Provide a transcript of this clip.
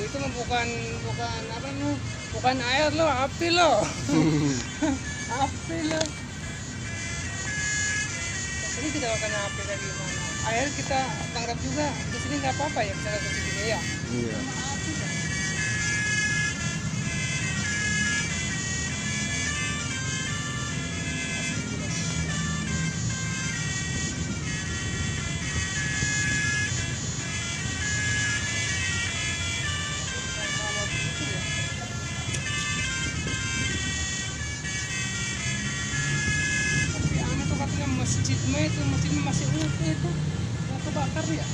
itu mah bukan bukan apa nih, bukan air loh, api loh. Api loh. Di sini kita makan api kayak gimana? Air kita tanggap juga. Di sini nggak apa-apa ya, misalnya ke sini ya. Iya. Sama api kan. Tapi aneh tuh katanya masjidnya itu masih utuh itu, nggak kebakar ya.